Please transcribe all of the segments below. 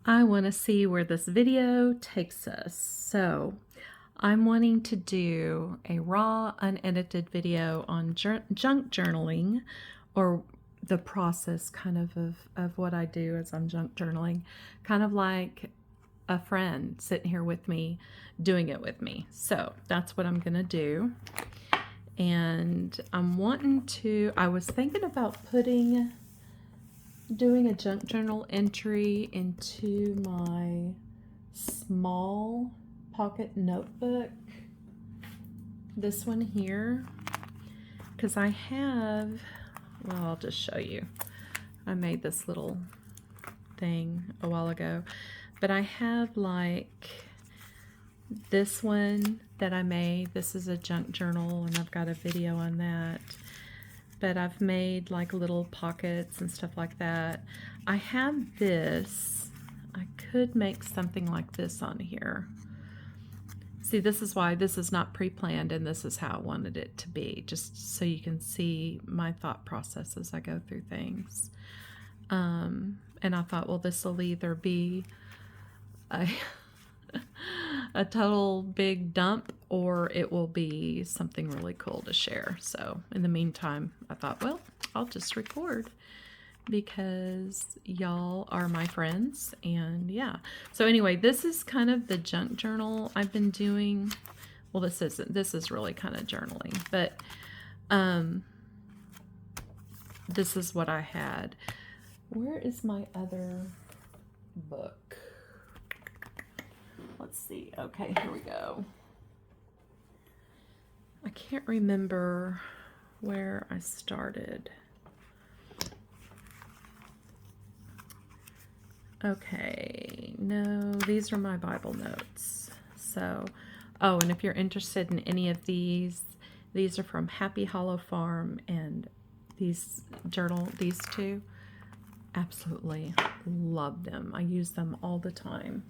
I want to see where this video takes us. So I'm wanting to do a raw, unedited video on junk journaling, or the process kind of what I do as I'm junk journaling, kind of like a friend sitting here with me doing it with me. So that's what I'm gonna do. And I was thinking about doing a junk journal entry into my small pocket notebook, this one here, because I have, well, I'll just show you. I made this little thing a while ago, but I have like this one that I made. This is a junk journal, and I've got a video on that. But I've made like little pockets and stuff like that. I have this. I could make something like this on here. See, this is why this is not pre-planned, and this is how I wanted it to be, just so you can see my thought process as I go through things. And I thought, well, this will either be a total big dump, or it will be something really cool to share. So in the meantime, I thought, well, I'll just record because y'all are my friends. And yeah, so anyway, this is kind of the junk journal I've been doing. Well, this is really kind of journaling, but this is what I had. Where is my other book? Let's see. Okay, here we go. I can't remember where I started. Okay, no, these are my Bible notes. So, oh, and if you're interested in any of these are from Happy Hollow Farm, and these two, absolutely love them. I use them all the time.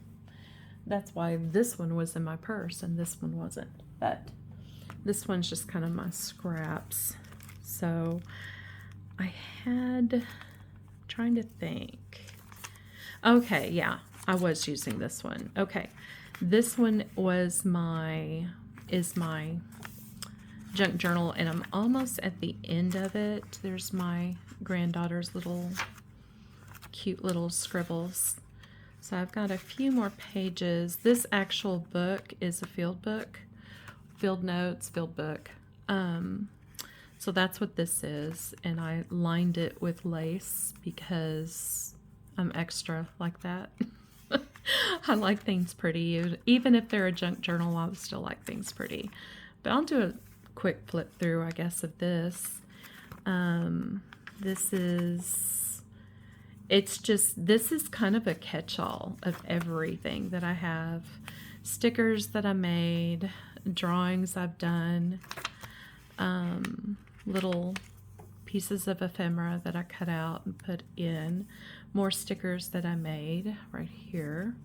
That's why this one was in my purse and this one wasn't. But this one's just kind of my scraps. So I had, trying to think. Okay, yeah, I was using this one. Okay, this one is my junk journal, and I'm almost at the end of it. There's my granddaughter's cute little scribbles. So I've got a few more pages. This actual book is a field book, field notes, field book. So that's what this is, and I lined it with lace because I'm extra like that. I like things pretty. Even if they're a junk journal, I still like things pretty. But I'll do a quick flip through, I guess, of this. This is kind of a catch-all of everything that I have. Stickers that I made, drawings I've done, little pieces of ephemera that I cut out and put in, more stickers that I made right here.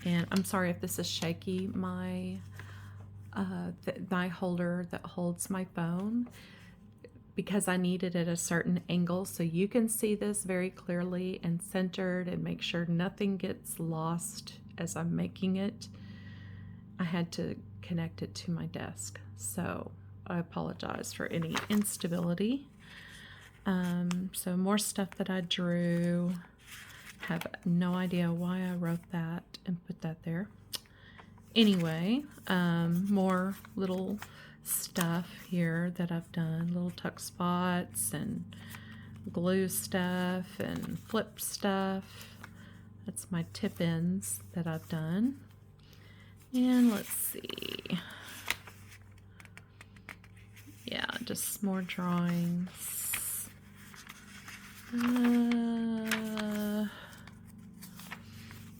And I'm sorry if this is shaky. My holder that holds my phone, because I need it at a certain angle so you can see this very clearly and centered and make sure nothing gets lost as I'm making it. I had to connect it to my desk, so I apologize for any instability. So more stuff that I drew. Have no idea why I wrote that and put that there. Anyway, more little stuff here that I've done, little tuck spots and glue stuff and flip stuff. That's my tip ends that I've done. And let's see. Yeah, just more drawings.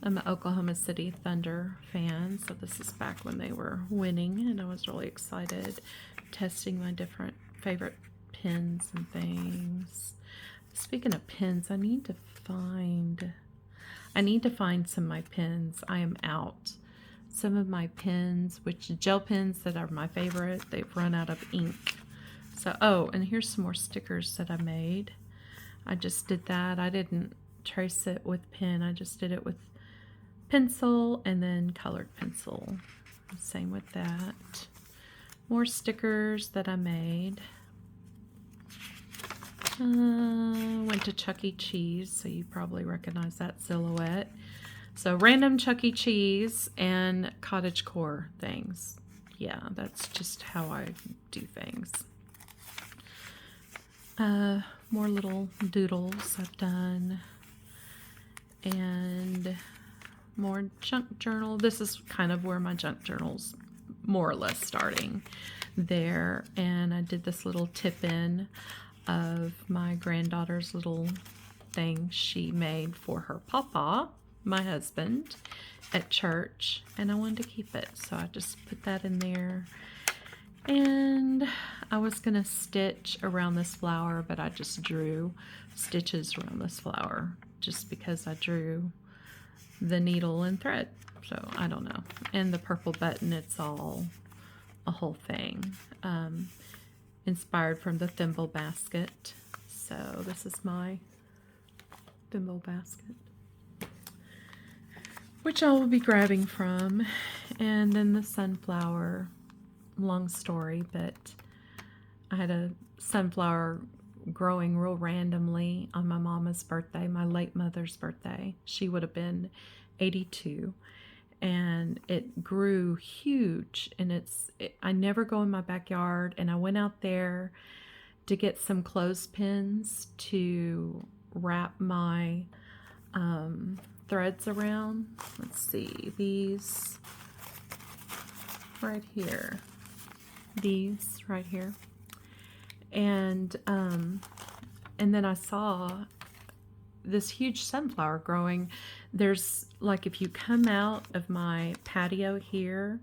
I'm an Oklahoma City Thunder fan, so this is back when they were winning, and I was really excited testing my different favorite pins and things. Speaking of pins, I need to find some of my pins. I am out. Some of my pins, which gel pens that are my favorite, they've run out of ink. So, oh, and here's some more stickers that I made. I just did that. I didn't trace it with pen. I just did it with pencil and then colored pencil. Same with that. More stickers that I made. Went to Chuck E. Cheese, so you probably recognize that silhouette. So random Chuck E. Cheese and cottage core things. Yeah, that's just how I do things. More little doodles I've done. And more junk journal. This is kind of where my junk journal's more or less starting there. And I did this little tip in of my granddaughter's little thing she made for her papa, my husband, at church, and I wanted to keep it, so I just put that in there. And I was gonna stitch around this flower, but I just drew stitches around this flower just because I drew the needle and thread, so I don't know. And the purple button, it's all a whole thing, inspired from the thimble basket. So this is my thimble basket, which I will be grabbing from. And then the sunflower, long story, but I had a sunflower growing real randomly on my mama's birthday, my late mother's birthday. She would have been 82, and it grew huge. And I never go in my backyard, and I went out there to get some clothespins to wrap my threads around. Let's see, these right here, and then I saw this huge sunflower growing. There's, like, if you come out of my patio here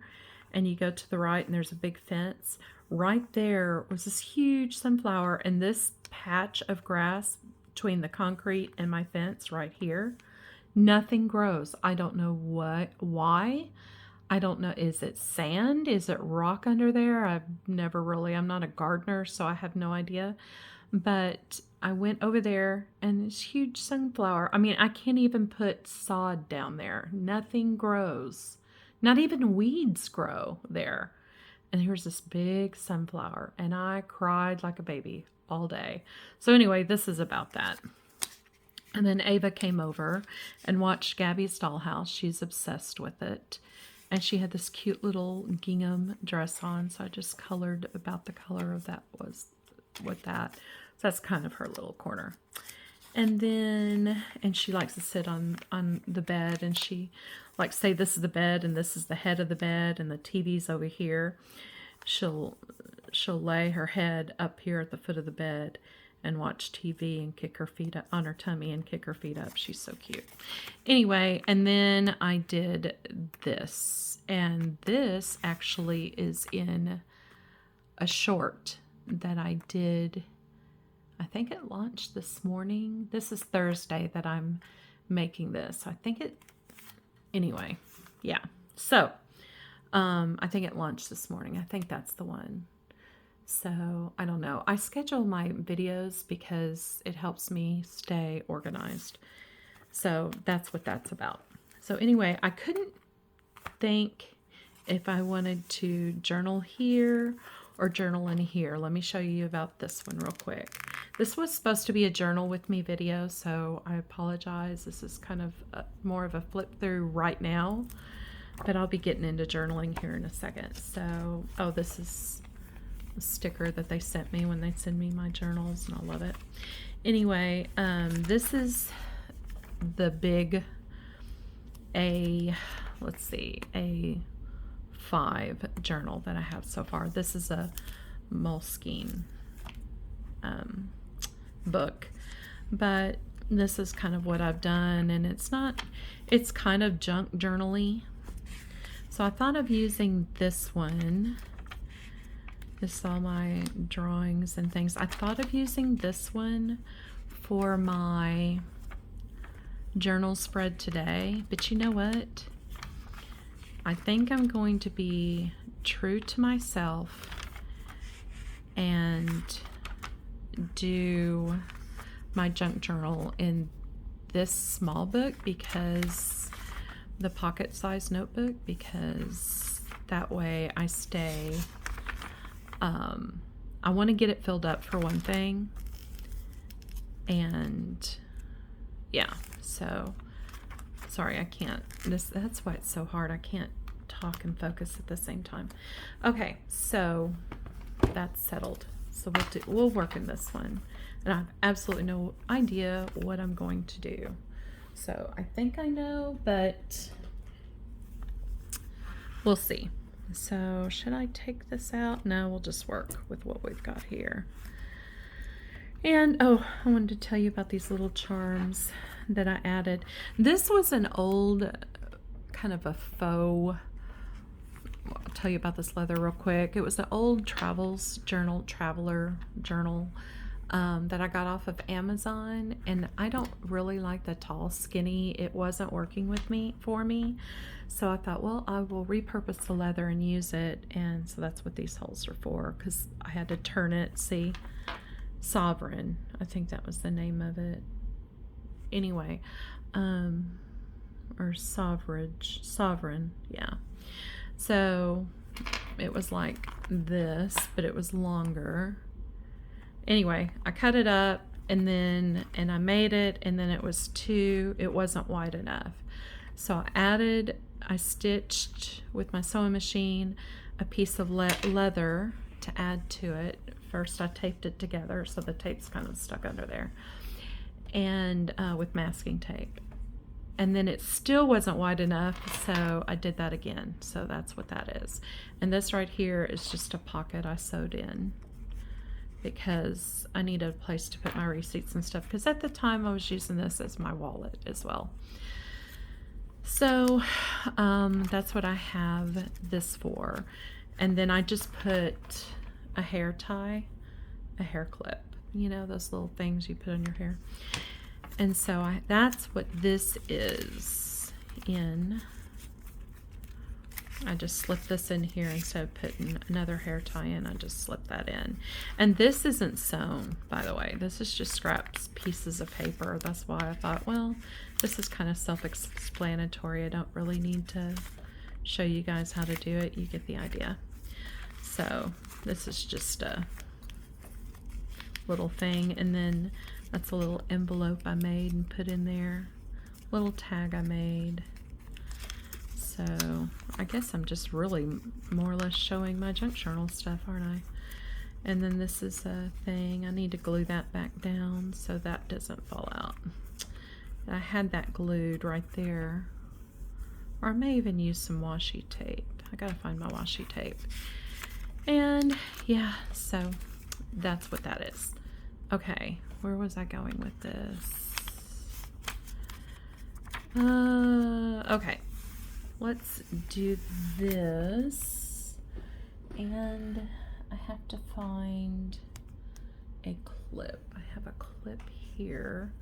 and you go to the right, and there's a big fence, right there was this huge sunflower, and this patch of grass between the concrete and my fence right here, nothing grows. I don't know why. I don't know, is it sand? Is it rock under there? I'm not a gardener, so I have no idea. But I went over there, and this huge sunflower, I mean, I can't even put sod down there. Nothing grows. Not even weeds grow there. And here's this big sunflower, and I cried like a baby all day. So anyway, this is about that. And then Ava came over and watched Gabby's dollhouse. She's obsessed with it. And she had this cute little gingham dress on, so I just colored about the color of that was with that. So that's kind of her little corner. And then, and she likes to sit on the bed, and she likes to say, this is the bed, and this is the head of the bed, and the TV's over here. She'll lay her head up here at the foot of the bed and watch TV and kick her feet up on her tummy and kick her feet up. She's so cute. Anyway, and then I did this, and this actually is in a short that I did. I think it launched this morning. This is Thursday that I'm making this. Anyway, yeah. So, I think it launched this morning. I think that's the one. So, I don't know. I schedule my videos because it helps me stay organized. So, that's what that's about. So, anyway, I couldn't think if I wanted to journal here or journal in here. Let me show you about this one real quick. This was supposed to be a journal with me video, so I apologize. This is kind of more of a flip through right now, but I'll be getting into journaling here in a second. So, oh, this is a sticker that they sent me when they send me my journals, and I love it. Anyway, this is the big A5 journal that I have so far. This is a Moleskine book, but this is kind of what I've done, and it's kind of junk journal-y. So I thought of using this one. This is all my drawings and things. I thought of using this one for my journal spread today, but you know what? I think I'm going to be true to myself and do my junk journal in this small book, because the pocket size notebook, because that way I stay, I want to get it filled up for one thing, and yeah, so sorry, I can't, that's why it's so hard. I can't talk and focus at the same time. Okay, so that's settled. So we'll work in this one, and I have absolutely no idea what I'm going to do. So I think I know, but we'll see. So should I take this out? No, we'll just work with what we've got here. And oh, I wanted to tell you about these little charms that I added. This was an old kind of a faux, I'll tell you about this leather real quick. It was an old traveler journal that I got off of Amazon, and I don't really like the tall skinny. It wasn't working with me for me, so I thought, well, I will repurpose the leather and use it. And so that's what these holes are for, because I had to turn it. See, Sovereign, I think that was the name of it. Anyway, or Sovereign, yeah. So it was like this, but it was longer. Anyway, I cut it up, and I made it, and then it wasn't wide enough. So I stitched with my sewing machine a piece of leather to add to it. First I taped it together, so the tape's kind of stuck under there, and with masking tape. And then it still wasn't wide enough, so I did that again. So that's what that is. And this right here is just a pocket I sewed in, because I needed a place to put my receipts and stuff, because at the time I was using this as my wallet as well. So that's what I have this for. And then I just put a hair tie, a hair clip, you know, those little things you put on your hair. And so that's what this is in. I just slipped this in here instead of putting another hair tie in. I just slipped that in. And this isn't sewn, by the way. This is just scraps pieces of paper. That's why I thought, well, this is kind of self-explanatory. I don't really need to show you guys how to do it. You get the idea. So this is just a little thing, and then that's a little envelope I made and put in there. Little tag I made. So I guess I'm just really more or less showing my junk journal stuff, aren't I? And then this is a thing. I need to glue that back down so that doesn't fall out. I had that glued right there. Or I may even use some washi tape. I gotta find my washi tape. And yeah, so that's what that is. Okay, where was I going with this? Okay, let's do this. And I have to find a clip. I have a clip here.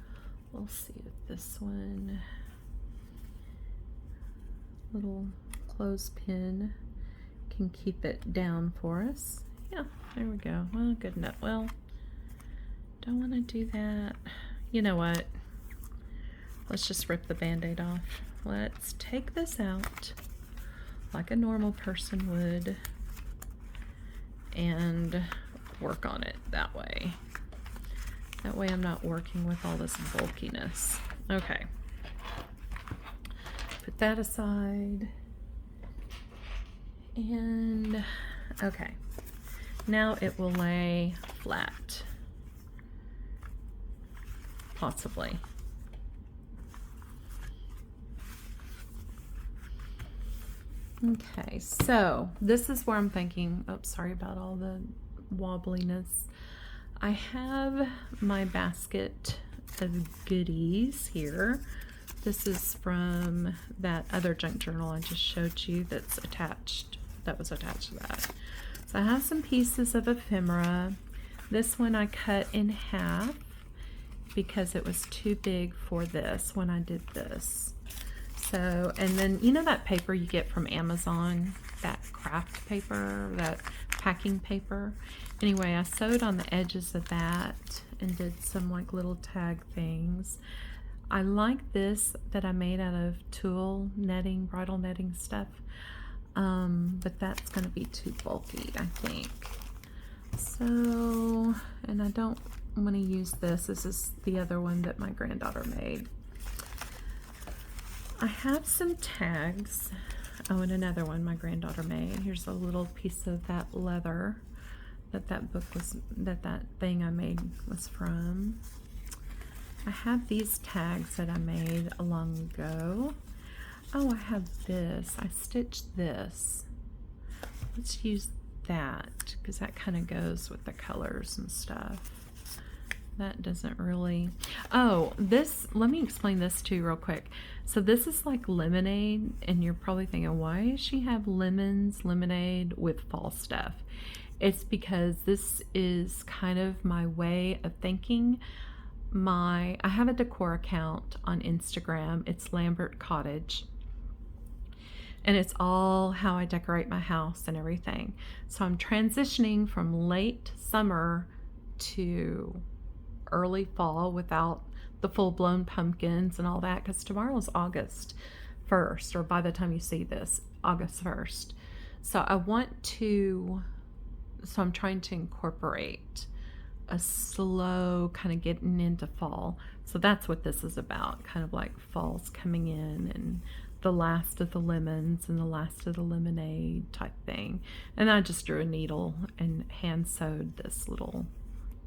We'll see if this one, little clothespin, can keep it down for us. Yeah, there we go. Well, good enough. Well, don't want to do that. You know what? Let's just rip the band-aid off. Let's take this out like a normal person would and work on it that way. That way I'm not working with all this bulkiness. Okay. Put that aside. And okay. Now it will lay flat. Possibly. Okay, so this is where I'm thinking, oops, sorry about all the wobbliness. I have my basket of goodies here. This is from that other junk journal I just showed you that's attached, that was attached to that. So I have some pieces of ephemera. This one I cut in half because it was too big for this when I did this. So, and then you know that paper you get from Amazon, that craft paper, that packing paper? Anyway, I sewed on the edges of that and did some like little tag things. I like this that I made out of tulle netting, bridal netting stuff, but that's going to be too bulky, I think. So, and I don't want to use this. This is the other one that my granddaughter made. I have some tags. Oh, and another one my granddaughter made. Here's a little piece of that leather that book was, that thing I made was from. I have these tags that I made a long ago. Oh, I have this. I stitched this. Let's use that because that kind of goes with the colors and stuff. That doesn't really... Oh, this, let me explain this to you real quick. So this is like lemonade, and you're probably thinking, why does she have lemonade with fall stuff? It's because this is kind of my way of thinking. I have a decor account on Instagram. It's Lambert Cottage. And it's all how I decorate my house and everything. So I'm transitioning from late summer to early fall without the full-blown pumpkins and all that, because tomorrow's August 1st, or by the time you see this, August 1st. So I'm trying to incorporate a slow kind of getting into fall. So that's what this is about, kind of like fall's coming in and the last of the lemons and the last of the lemonade type thing. And I just drew a needle and hand sewed this little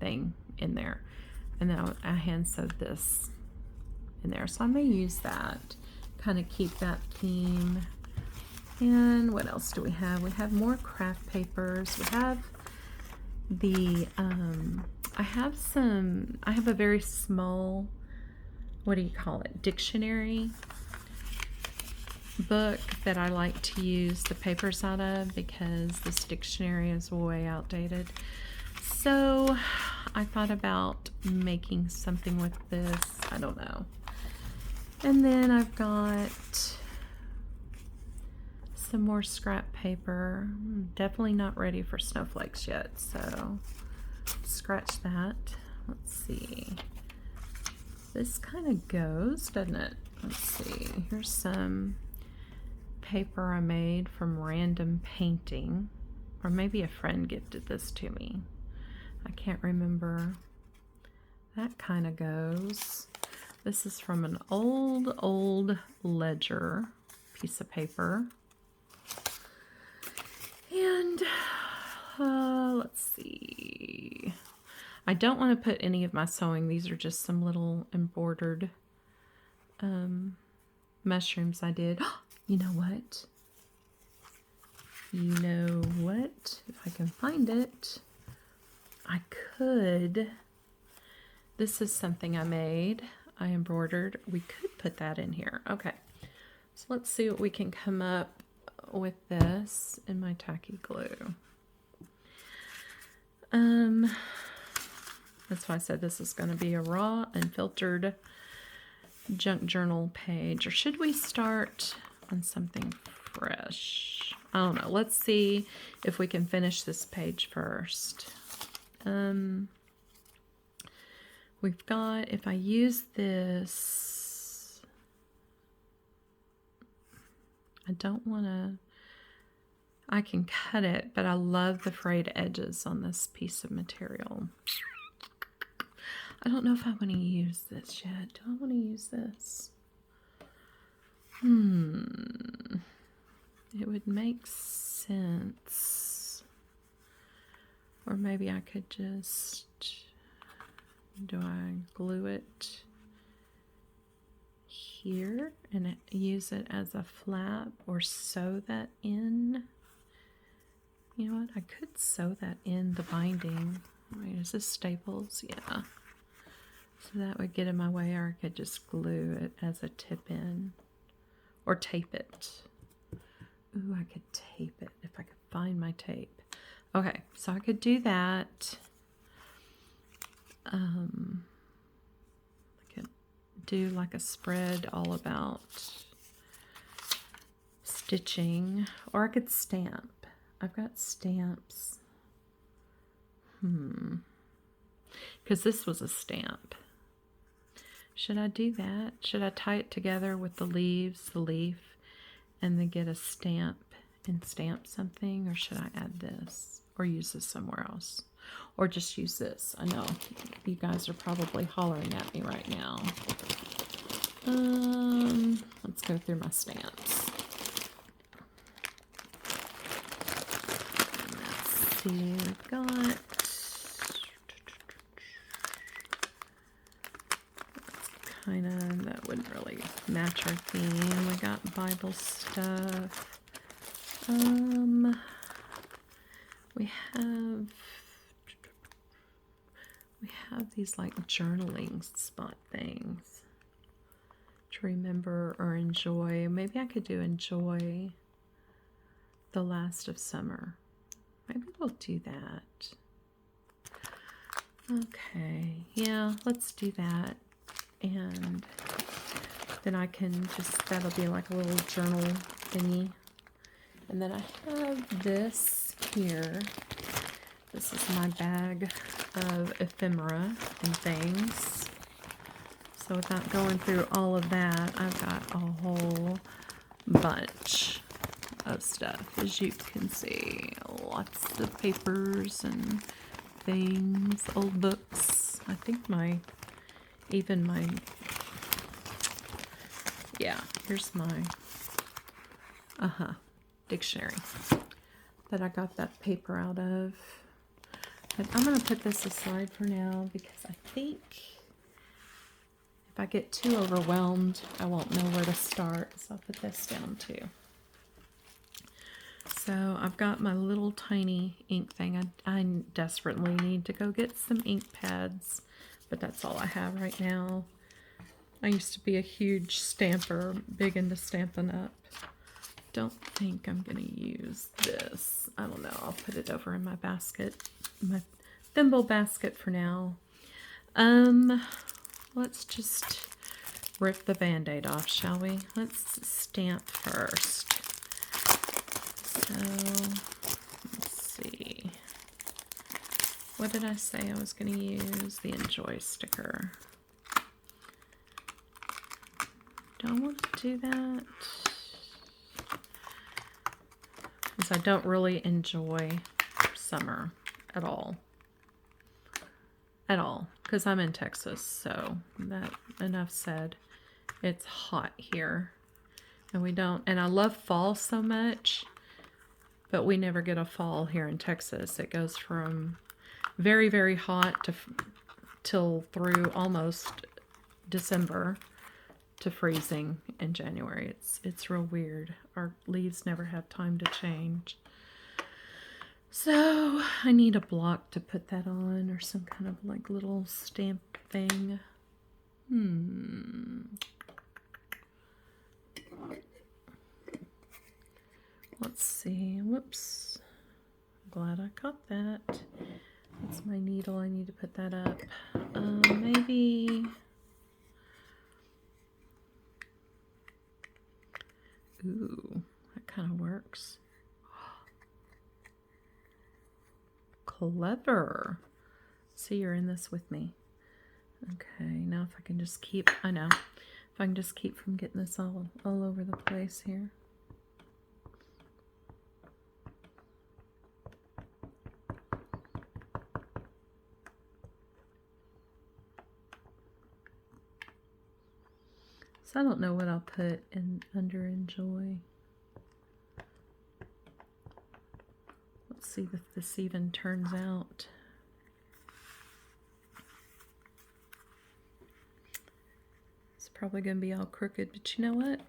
thing in there. And then I hand sewed this in there. So I may use that, kind of keep that theme. And what else do we have? We have more craft papers. We have the, I have a very small, what do you call it, dictionary book that I like to use the papers out of because this dictionary is way outdated. So I thought about making something with this. I don't know. And then I've got some more scrap paper. I'm definitely not ready for snowflakes yet, so scratch that. Let's see. This kind of goes, doesn't it? Let's see. Here's some paper I made from random painting, or maybe a friend gifted this to me. I can't remember. That kind of goes. This is from an old ledger piece of paper. And let's see. I don't want to put any of my sewing. These are just some little embroidered mushrooms I did. You know what? You know what? If I can find it, I could. This is something I made. I embroidered. We could put that in here. Okay. So let's see what we can come up with this in my tacky glue. That's why I said this is going to be a raw, unfiltered junk journal page. Or should we start on something fresh? I don't know. Let's see if we can finish this page first. We've got, if I use this, I don't want to, I can cut it, but I love the frayed edges on this piece of material. I don't know if I want to use this yet. Do I want to use this? It would make sense. Or maybe I could just, do I glue it here and use it as a flap, or sew that in? You know what? I could sew that in the binding. Wait, is this staples? Yeah. So that would get in my way, or I could just glue it as a tip in. Or tape it. Ooh, I could tape it if I could find my tape. Okay, so I could do that. I could do like a spread all about stitching, or I could stamp. I've got stamps. Because this was a stamp. Should I do that? Should I tie it together with the leaves, the leaf, and then get a stamp and stamp something? Or should I add this? Or use this somewhere else? Or just use this? I know you guys are probably hollering at me right now. Let's go through my stamps. Let's see, we've got... Kind of, that wouldn't really match our theme. We got Bible stuff. We have these like journaling spot things to remember or enjoy. Maybe I could do enjoy the last of summer. Maybe we'll do that. Okay, yeah, let's do that. And then I can just, that'll be like a little journal thingy. And then I have this here. This is my bag of ephemera and things. So without going through all of that, I've got a whole bunch of stuff. As you can see, lots of papers and things, old books. I think even my, yeah, here's my, dictionary that I got that paper out of. But I'm going to put this aside for now because I think if I get too overwhelmed, I won't know where to start. So I'll put this down too. So I've got my little tiny ink thing. I desperately need to go get some ink pads, but that's all I have right now. I used to be a huge stamper, big into Stampin' Up. Don't think I'm going to use this. I don't know. I'll put it over in my basket, my thimble basket for now. Let's just rip the Band-Aid off, shall we? Let's stamp first. So, let's see. What did I say I was going to use? The Enjoy sticker. Do I want to do that? Because I don't really enjoy summer at all. At all. Because I'm in Texas, so that enough said. It's hot here. And we don't, and I love fall so much, but we never get a fall here in Texas. It goes from very, very hot to till through almost December to freezing in January. It's real weird. Our leaves never have time to change. So I need a block to put that on, or some kind of like little stamp thing. Let's see. Whoops. Glad I caught that. That's my needle. I need to put that up. Maybe. Ooh, that kind of works. Clever. See, you're in this with me. Okay, now if I can just keep, I know, if I can just keep from getting this all over the place here. So I don't know what I'll put in under Enjoy. Let's see if this even turns out. It's probably going to be all crooked, but you know what?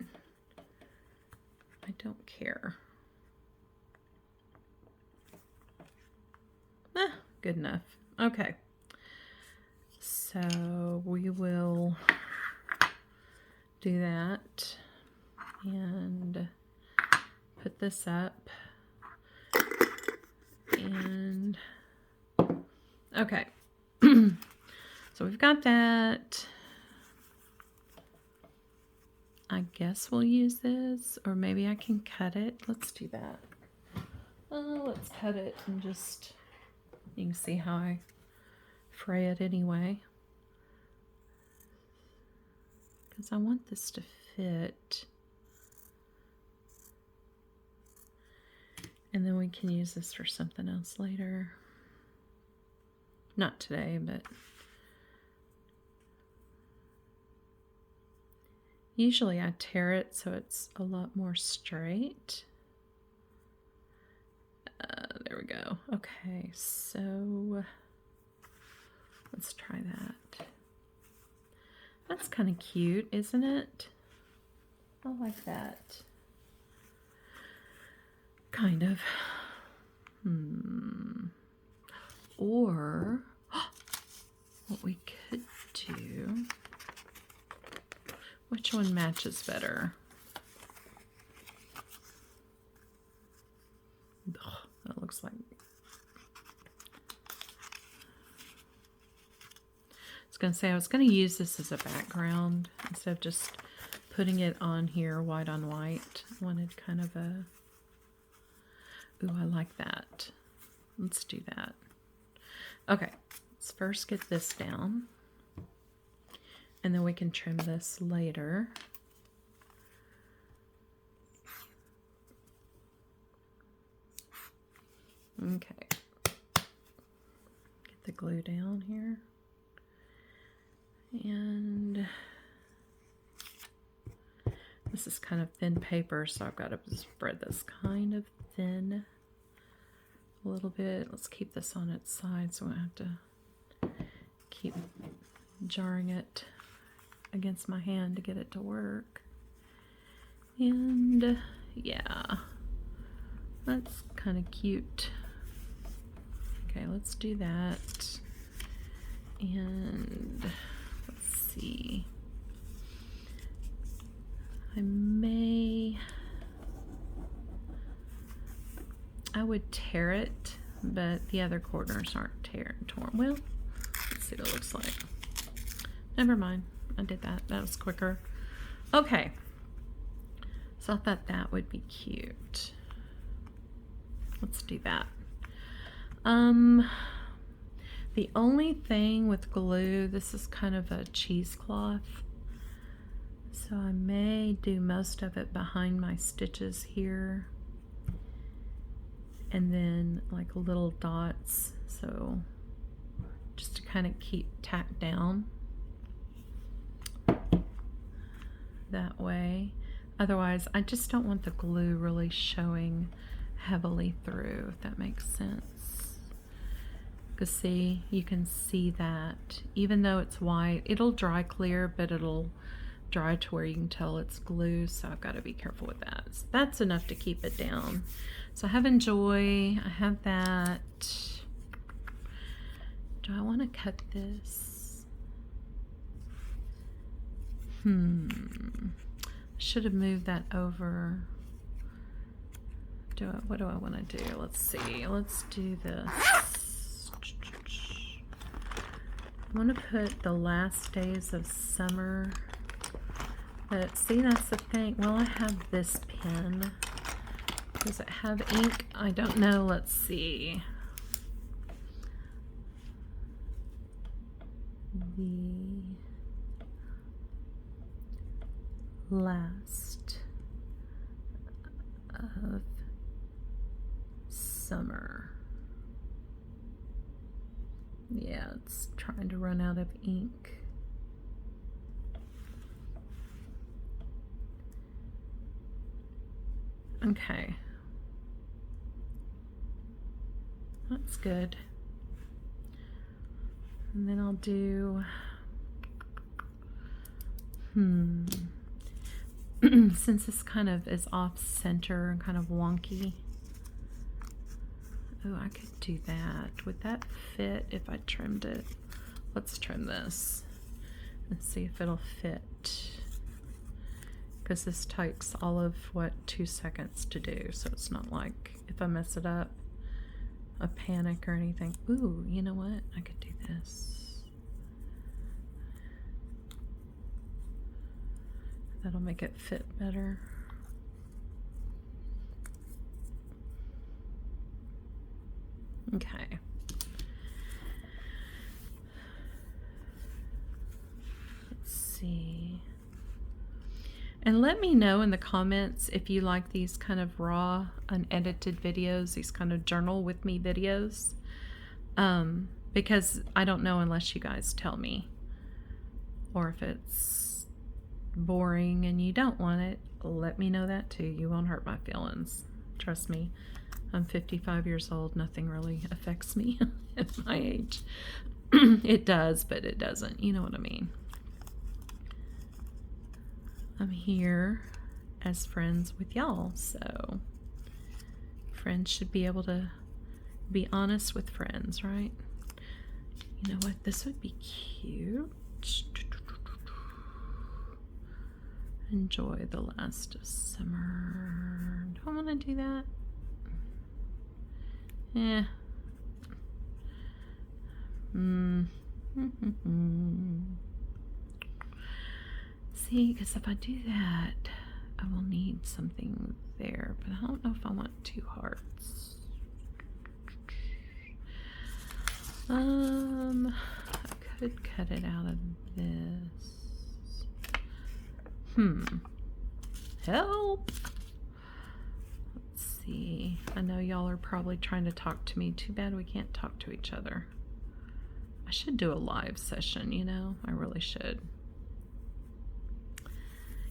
I don't care. Good enough. Okay. So we will do that and put this up. And okay. So we've got that. I guess we'll use this, or maybe I can cut it. Let's do that. Let's cut it and just, you can see how I fray it anyway. because I want this to fit. And then we can use this for something else later. Not today, but usually I tear it so it's a lot more straight. There we go. Okay, so let's try that. That's kind of cute, isn't it? I like that. Kind of. Or what we could do, which one matches better? Ugh, that looks like, I was going to use this as a background instead of just putting it on here white on white. I wanted kind of a, ooh, I like that. Let's do that. Okay, let's first get this down, and then we can trim this later. Okay, get the glue down here, and this is kind of thin paper, so I've got to spread this kind of thin a little bit. Let's keep this on its side so I don't have to keep jarring it against my hand to get it to work. And yeah, that's kind of cute. Okay, let's do that. And let's see. I would tear it, but the other corners aren't torn. Well, let's see what it looks like. Never mind, I did that. That was quicker. Okay, so I thought that would be cute. Let's do that. The only thing with glue, this is kind of a cheesecloth, so I may do most of it behind my stitches here, and then like little dots, so just to kind of keep tacked down that way. Otherwise, I just don't want the glue really showing heavily through, if that makes sense. Because see, you can see that even though it's white, it'll dry clear, but it'll dry to where you can tell it's glue, so I've got to be careful with that. So that's enough to keep it down. So I have Enjoy, I have that. Do I want to cut this? Should have moved that over. What do I want to do? Let's see. Let's do this. I want to put the last days of summer. But see, that's the thing. Well, I have this pen. Does it have ink? I don't know. Let's see. The last of summer. Yeah, it's trying to run out of ink. Okay. That's good. And then I'll do, since this kind of is off center and kind of wonky. Oh, I could do that. Would that fit if I trimmed it? Let's trim this and see if it'll fit. Because this takes all of, what, 2 seconds to do, so it's not like if I mess it up, a panic or anything. Ooh, you know what? I could do this. That'll make it fit better. Okay. Let's see. And let me know in the comments if you like these kind of raw, unedited videos, these kind of journal with me videos. Because I don't know unless you guys tell me. Or if it's boring and you don't want it, let me know that too. You won't hurt my feelings. Trust me. I'm 55 years old. Nothing really affects me at my age. It does, but it doesn't. You know what I mean. I'm here as friends with y'all, so friends should be able to be honest with friends, right? You know what? This would be cute. Enjoy the last of summer. Do I want to do that? Yeah. See, because if I do that, I will need something there, but I don't know if I want 2 hearts. I could cut it out of this. Help! Let's see. I know y'all are probably trying to talk to me. Too bad we can't talk to each other. I should do a live session, you know? I really should.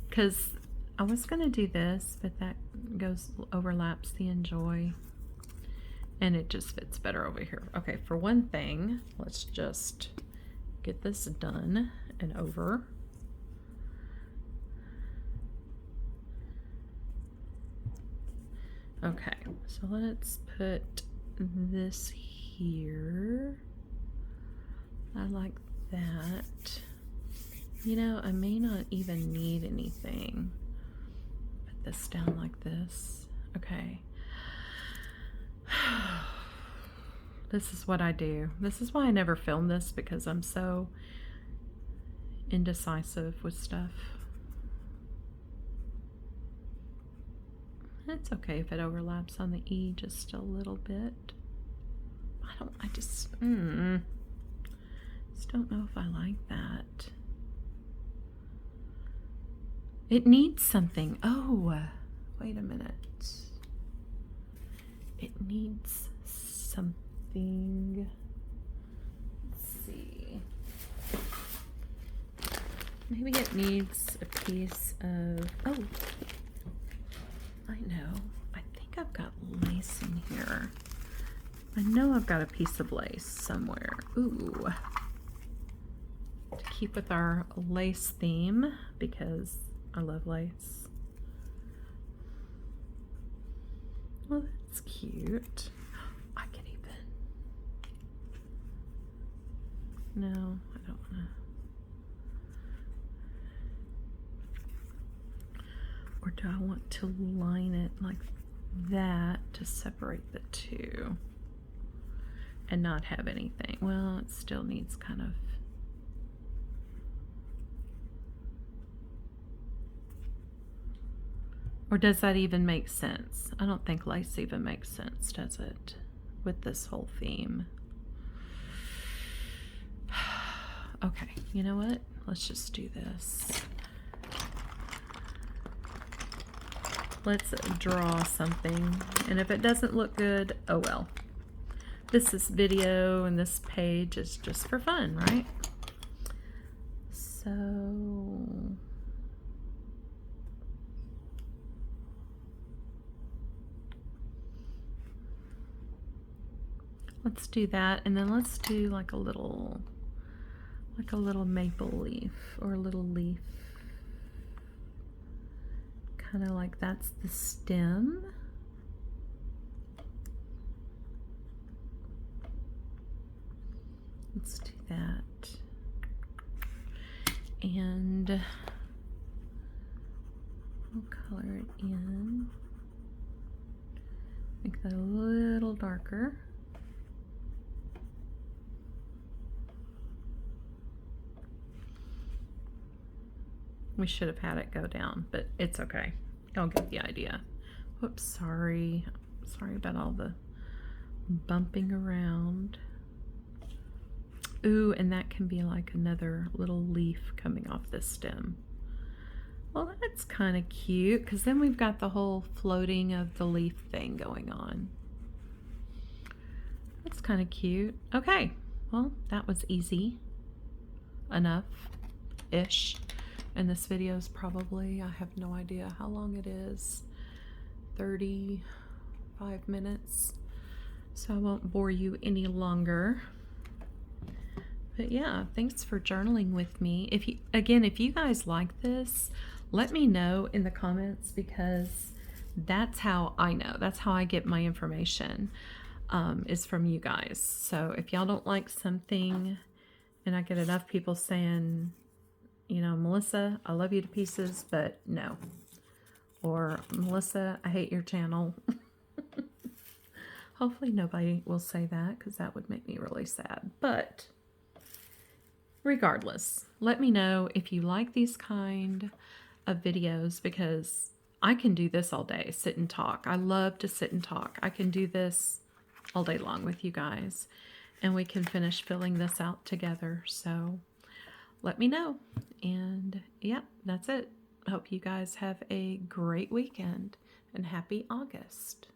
Because I was going to do this, but that overlaps the enjoy. And it just fits better over here. Okay, for one thing, let's just get this done and over. Okay, so let's put this here. I like that. You know, I may not even need anything. Put this down like this. Okay. This is what I do. This is why I never film this, because I'm so indecisive with stuff. It's okay if it overlaps on the E just a little bit. I just don't know if I like that. It needs something. Oh, wait a minute. It needs something. Let's see. Maybe it needs a piece of, oh, I know. I think I've got lace in here. I know I've got a piece of lace somewhere. Ooh. To keep with our lace theme, because I love lace. Well, that's cute. I could even... No, I don't want to. Or do I want to line it like that to separate the two and not have anything? Well, it still needs kind of... Or does that even make sense? I don't think lace even makes sense, does it? With this whole theme. Okay, you know what? Let's just do this. Let's draw something, and if it doesn't look good, oh well. This is video, and this page is just for fun, right? So... let's do that, and then let's do like a little maple leaf, or a little leaf. Kind of like that's the stem. Let's do that. And we'll color it in. Make that a little darker. We should have had it go down, but it's okay. I'll get the idea. Whoops, sorry. Sorry about all the bumping around. Ooh, and that can be like another little leaf coming off this stem. Well, that's kind of cute because then we've got the whole floating of the leaf thing going on. That's kind of cute. Okay, well, that was easy enough-ish. And this video is probably, I have no idea how long it is, 35 minutes. So I won't bore you any longer. But yeah, thanks for journaling with me. If you guys like this, let me know in the comments, because that's how I know. That's how I get my information, is from you guys. So if y'all don't like something and I get enough people saying, you know, Melissa, I love you to pieces, but no. Or Melissa, I hate your channel. Hopefully nobody will say that, because that would make me really sad. But regardless, let me know if you like these kind of videos, because I can do this all day, sit and talk. I love to sit and talk. I can do this all day long with you guys, and we can finish filling this out together. So let me know. And yeah, that's it. I hope you guys have a great weekend and happy August.